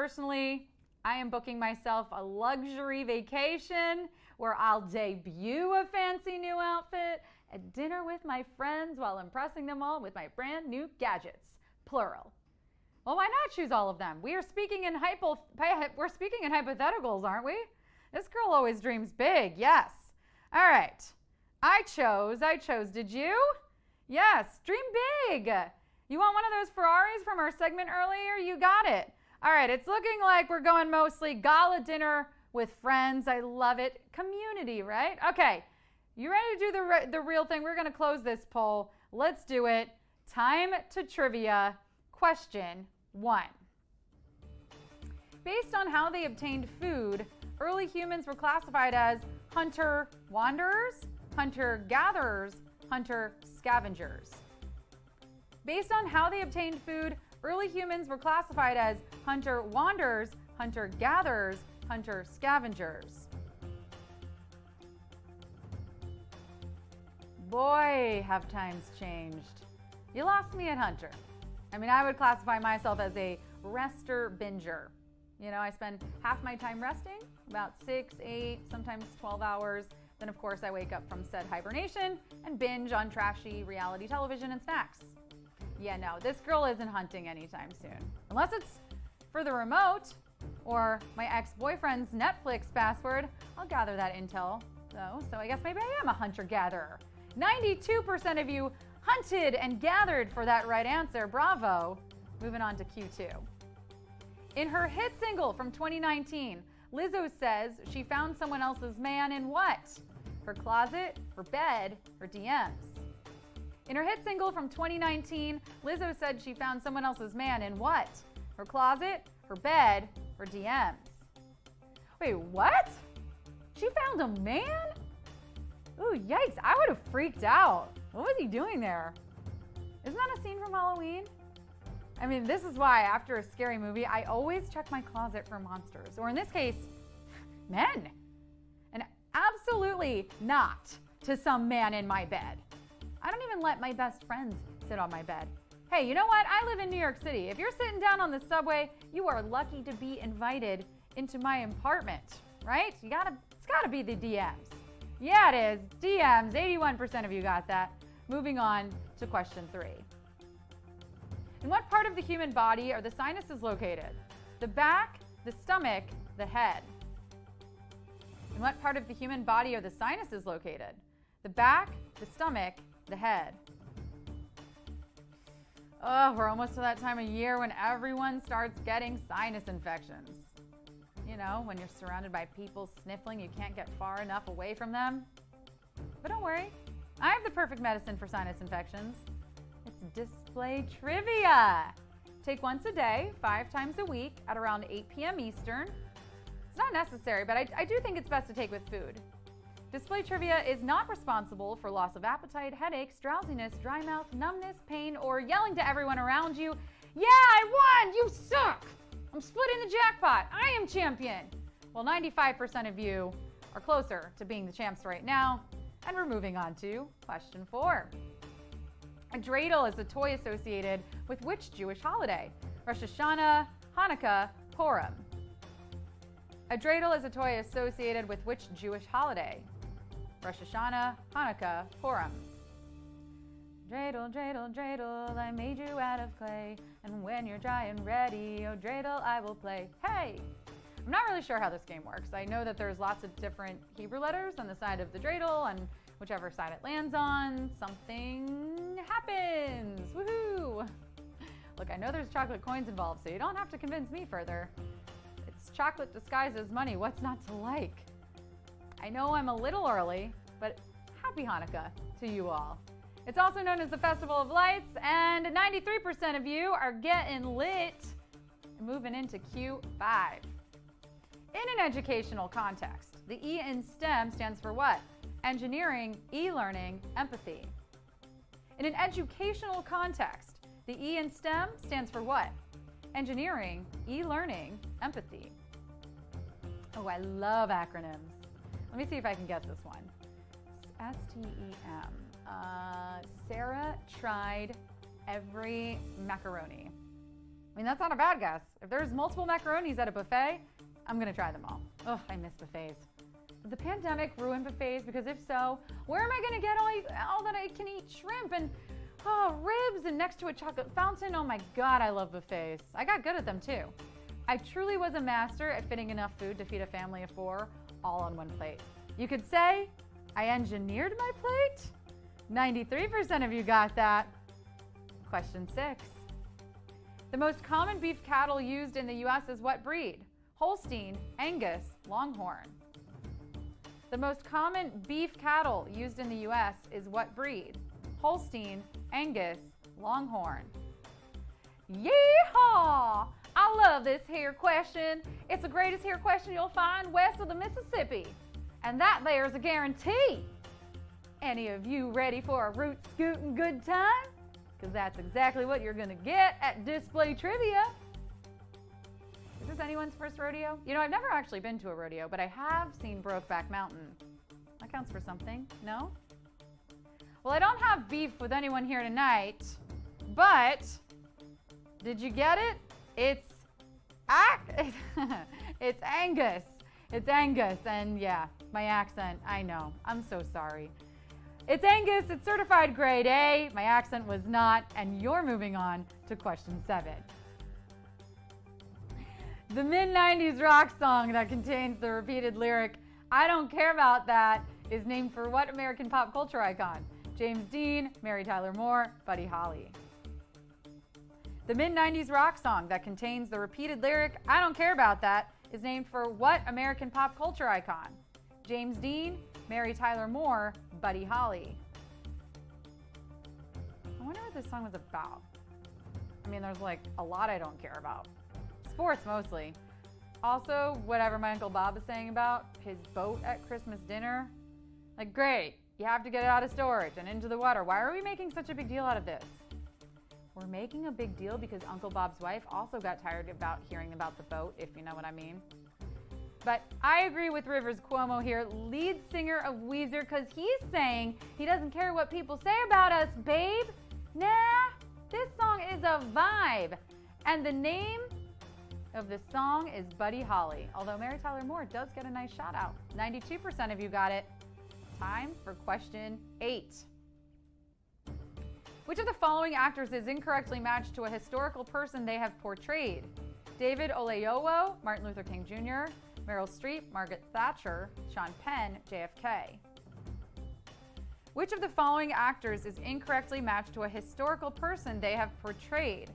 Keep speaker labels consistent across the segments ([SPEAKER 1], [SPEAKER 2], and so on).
[SPEAKER 1] Personally, I am booking myself a luxury vacation where I'll debut a fancy new outfit at dinner with my friends while impressing them all with my brand new gadgets, plural. Well, why not choose all of them? We're speaking in hypotheticals, aren't we? This girl always dreams big, yes. All right, I chose, did you? Yes, dream big. You want one of those Ferraris from our segment earlier? You got it. All right, it's looking like we're going mostly gala dinner with friends. I love it. Community, right? Okay, you ready to do the real thing? We're going to close this poll. Let's do it. Time to trivia. Question 1. Based on how they obtained food, early humans were classified as hunter-wanderers, hunter-gatherers, hunter-scavengers. Based on how they obtained food, early humans were classified as hunter-wanderers, hunter-gatherers, hunter-scavengers. Boy, have times changed. You lost me at hunter. I mean, I would classify myself as a rester-binger. You know, I spend half my time resting, about 6, 8, sometimes 12 hours. Then, of course, I wake up from said hibernation and binge on trashy reality television and snacks. Yeah, no, this girl isn't hunting anytime soon. Unless it's for the remote or my ex-boyfriend's Netflix password. I'll gather that intel, though, so I guess maybe I am a hunter-gatherer. 92% of you hunted and gathered for that right answer. Bravo. Moving on to Q2. In her hit single from 2019, Lizzo says she found someone else's man in what? Her closet, her bed, her DMs. In her hit single from 2019, Lizzo said she found someone else's man in what? Her closet, her bed, her DMs. Wait, what? She found a man? Ooh, yikes, I would have freaked out. What was he doing there? Isn't that a scene from Halloween? I mean, this is why after a scary movie, I always check my closet for monsters, or in this case, men. And absolutely not to some man in my bed. I don't even let my best friends sit on my bed. Hey, you know what? I live in New York City. If you're sitting down on the subway, you are lucky to be invited into my apartment, right? It's gotta be the DMs. Yeah, it is. DMs, 81% of you got that. Moving on to question 3. In what part of the human body are the sinuses located? The back, the stomach, the head. In what part of the human body are the sinuses located? The back, the stomach, the head. Oh, we're almost to that time of year when everyone starts getting sinus infections. You know, when you're surrounded by people sniffling, you can't get far enough away from them. But don't worry, I have the perfect medicine for sinus infections. It's display trivia. Take once a day, 5 times a week at around 8 p.m. Eastern. It's not necessary, but I do think it's best to take with food. Display trivia is not responsible for loss of appetite, headaches, drowsiness, dry mouth, numbness, pain, or yelling to everyone around you, "Yeah, I won! You suck! I'm splitting the jackpot! I am champion!" Well, 95% of you are closer to being the champs right now, and we're moving on to question 4. A dreidel is a toy associated with which Jewish holiday? Rosh Hashanah, Hanukkah, Purim. A dreidel is a toy associated with which Jewish holiday? Rosh Hashanah, Hanukkah, Purim. Dreidel, dreidel, dreidel, I made you out of clay, and when you're dry and ready, oh dreidel, I will play. Hey! I'm not really sure how this game works. I know that there's lots of different Hebrew letters on the side of the dreidel, and whichever side it lands on, something happens. Woohoo! Look, I know there's chocolate coins involved, so you don't have to convince me further. It's chocolate disguised as money. What's not to like? I know I'm a little early, but happy Hanukkah to you all. It's also known as the Festival of Lights, and 93% of you are getting lit. Moving into Q5. In an educational context, the E in STEM stands for what? Engineering, e-learning, empathy. In an educational context, the E in STEM stands for what? Engineering, e-learning, empathy. Oh, I love acronyms. Let me see if I can guess this one. STEM. Sarah tried every macaroni. mean, that's not a bad guess. If there's multiple macaronis at a buffet, I'm going to try them all. Ugh, I miss buffets. Did the pandemic ruin buffets? Because if so, where am I going to get all that I can eat? Shrimp and ribs and next to a chocolate fountain. Oh my God, I love buffets. I got good at them too. I truly was a master at fitting enough food to feed a family of 4 all on one plate. You could say I engineered my plate. 93% of you got that. Question 6. The most common beef cattle used in the U.S. is what breed? Holstein, Angus, Longhorn. The most common beef cattle used in the U.S. is what breed? Holstein, Angus, Longhorn. Yeehaw! I love this here question. It's the greatest here question you'll find west of the Mississippi. And that there's a guarantee. Any of you ready for a root scootin' good time? Because that's exactly what you're going to get at Display Trivia. Is this anyone's first rodeo? You know, I've never actually been to a rodeo, but I have seen Brokeback Mountain. That counts for something, no? Well, I don't have beef with anyone here tonight, but did you get it? It's Angus. It's Angus, and yeah, my accent, I know. I'm so sorry. It's Angus, it's certified grade A. My accent was not, and you're moving on to question 7. The mid-90s rock song that contains the repeated lyric, "I don't care about that," is named for what American pop culture icon? James Dean, Mary Tyler Moore, Buddy Holly. The mid-90s rock song that contains the repeated lyric, "I don't care about that," is named for what American pop culture icon? James Dean, Mary Tyler Moore, Buddy Holly. I wonder what this song was about. I mean, there's like a lot I don't care about. Sports mostly. Also, whatever my Uncle Bob is saying about his boat at Christmas dinner. Like, great, you have to get it out of storage and into the water. Why are we making such a big deal out of this? We're making a big deal because Uncle Bob's wife also got tired about hearing about the boat, if you know what I mean. But I agree with Rivers Cuomo here, lead singer of Weezer, because he's saying he doesn't care what people say about us, babe. Nah, this song is a vibe. And the name of the song is Buddy Holly, although Mary Tyler Moore does get a nice shout out. 92% of you got it. Time for question 8. Which of the following actors is incorrectly matched to a historical person they have portrayed? David Oyelowo, Martin Luther King Jr., Meryl Streep, Margaret Thatcher, Sean Penn, JFK. Which of the following actors is incorrectly matched to a historical person they have portrayed?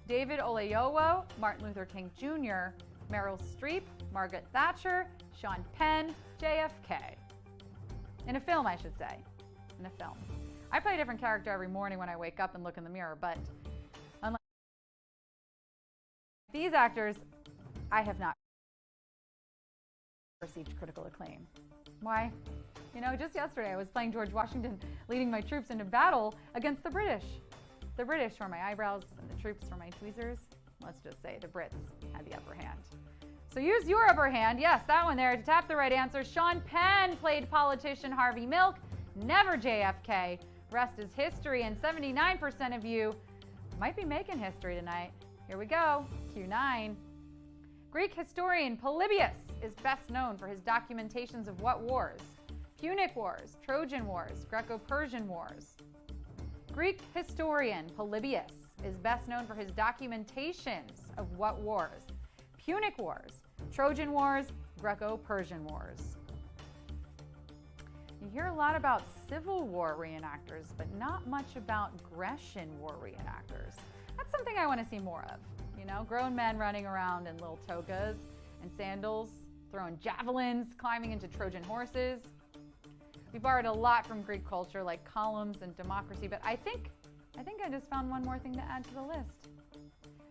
[SPEAKER 1] David Oyelowo, Martin Luther King Jr., Meryl Streep, Margaret Thatcher, Sean Penn, JFK. In a film, I should say. In a film. I play a different character every morning when I wake up and look in the mirror, but unlike these actors, I have not received critical acclaim. Why? You know, just yesterday I was playing George Washington leading my troops into battle against the British. The British were my eyebrows and the troops were my tweezers. Let's just say the Brits had the upper hand. So use your upper hand, yes, that one there, to tap the right answer. Sean Penn played politician Harvey Milk, never JFK. Rest is history, and 79% of you might be making history tonight. Here we go, Q9. Greek historian Polybius is best known for his documentations of what wars? Punic Wars, Trojan Wars, Greco-Persian Wars. Greek historian Polybius is best known for his documentations of what wars? Punic Wars, Trojan Wars, Greco-Persian Wars. You hear a lot about Civil War reenactors, but not much about Grecian War reenactors. That's something I want to see more of. You know, grown men running around in little togas and sandals, throwing javelins, climbing into Trojan horses. We borrowed a lot from Greek culture, like columns and democracy, but I think I just found one more thing to add to the list.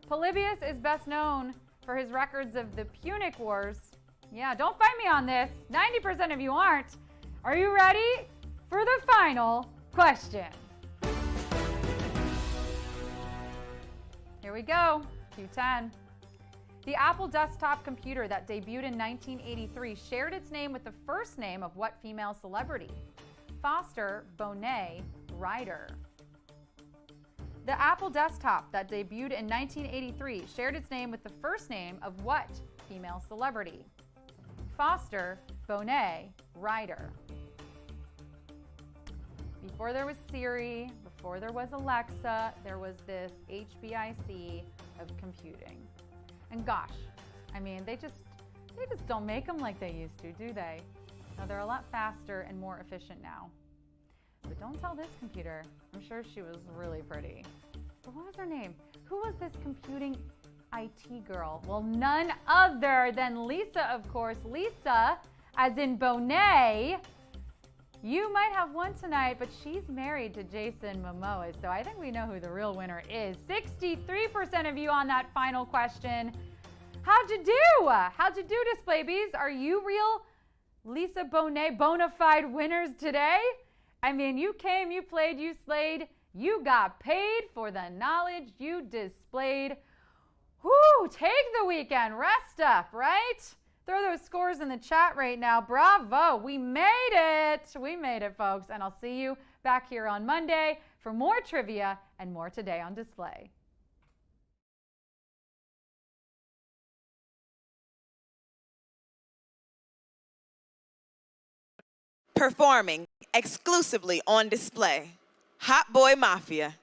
[SPEAKER 1] Polybius is best known for his records of the Punic Wars. Yeah, don't fight me on this. 90% of you aren't. Are you ready for the final question? Here we go, Q10. The Apple desktop computer that debuted in 1983 shared its name with the first name of what female celebrity? Foster, Bonet, Ryder. The Apple desktop that debuted in 1983 shared its name with the first name of what female celebrity? Foster, Bonet, Ryder. Before there was Siri, before there was Alexa, there was this HBIC of computing. And gosh, I mean, they just don't make them like they used to, do they? No, they're a lot faster and more efficient now. But don't tell this computer. I'm sure she was really pretty. But what was her name? Who was this computing IT girl? Well, none other than Lisa, of course. Lisa, as in Bonet. You might have won tonight, but she's married to Jason Momoa, so I think we know who the real winner is. 63% of you on that final question. How'd you do? How'd you do, Display Bees? Are you real Lisa Bonet bona fide winners today? I mean, you came, you played, you slayed, you got paid for the knowledge you displayed. Whoo, take the weekend, rest up, right? Throw those scores in the chat right now. Bravo, we made it. We made it, folks. And I'll see you back here on Monday for more trivia and more Today on Display.
[SPEAKER 2] Performing exclusively on Display, Hot Boy Mafia.